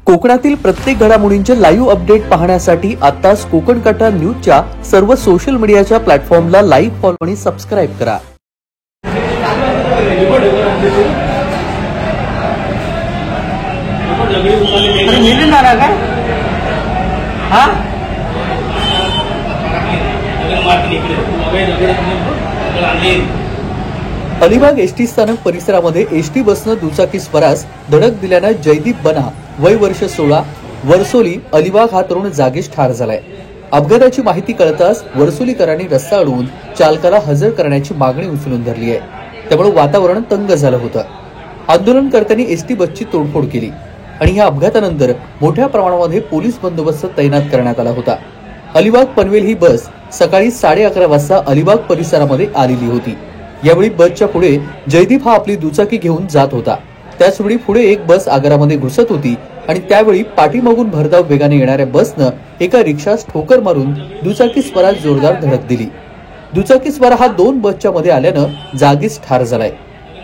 कोकणातील प्रत्येक घडामोडींचे लाईव्ह अपडेट पाहण्यासाठी आताच कोकण कट्टा न्यूजच्या सर्व सोशल मीडियाच्या प्लॅटफॉर्मला लाईक, फॉलो आणि सबस्क्राईब करा। अलिबाग एसटी स्थानक परिसरामध्ये एसटी बसनं दुचाकी स्वरास धडक दिल्यानं जयदीप बना वय वर्ष 16 वर्सोली अलिबाग हा तरुण जागीच ठार झालाय। अपघाताची माहिती कळताच वर्सोलीकरांनी रस्ता अडवून चालकाला हजर करण्याची मागणी उचलून धरली आहे। त्यामुळे वातावरण तंग झालं होतं। आंदोलनकर्त्यांनी एसटी बसची तोडफोड केली आणि या अपघातानंतर मोठ्या प्रमाणामध्ये पोलीस बंदोबस्त तैनात करण्यात आला होता। अलिबाग पनवेल ही बस सकाळी 11:30 वाजता अलिबाग परिसरामध्ये आलेली होती। यावेळी बसच्या पुढे जयदीप हा आपली दुचाकी घेऊन जात होता। त्याचवेळी पुढे एक बस आगारामध्ये घुसत होती आणि त्यावेळी पाठीमागून भरधाव वेगाने येणाऱ्या बसनं एका रिक्षास ठोकर मारून दुचाकी स्वरास जोरदार धडक दिली। दुचाकी स्वर हा 2 बसच्या मध्ये आल्यानं जागीच ठार झालाय।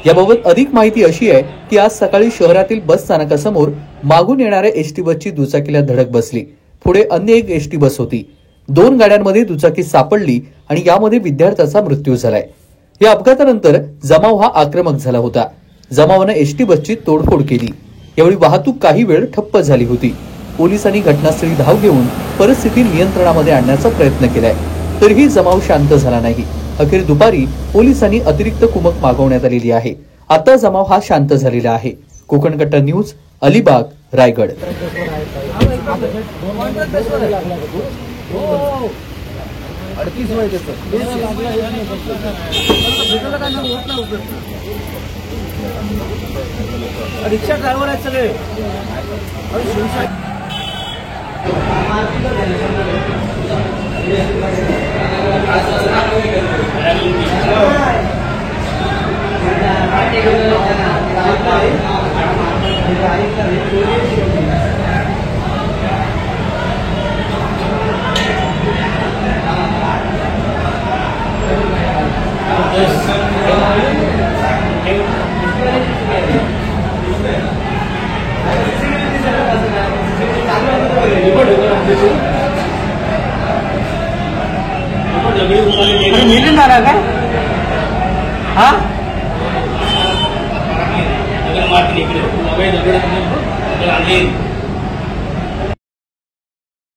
याबाबत अधिक माहिती अशी आहे की आज सकाळी शहरातील बस स्थानकासमोर मागून येणाऱ्या एसटी बसची दुचाकीला धडक बसली। पुढे अन्य एक एसटी बस होती। 2 गाड्यांमध्ये दुचाकी सापडली आणि यामध्ये विद्यार्थ्याचा मृत्यू झालाय। या अपघातानंतर जमाव हा आक्रमक झाला होता। जमावाने एसटी बसची तोडफोड केली। यावेळी वाहतूक काही वेळ ठप्प झाली होती। पोलिसांनी घटनास्थळी धाव घेऊन परिस्थिती नियंत्रणामध्ये आणण्याचा प्रयत्न केलाय, तरीही जमाव शांत झाला नाही। अखेर दुपारी पोलिसांनी अतिरिक्त कुमक मागवण्यात आलेली आहे। आता जमाव हा शांत झालेला आहे। कोकण कट्टा न्यूज, अलिबाग, रायगड। रिक्षा ड्रायव्हर आहेत सगळे। मिळणार का? हा मार्केट इकडे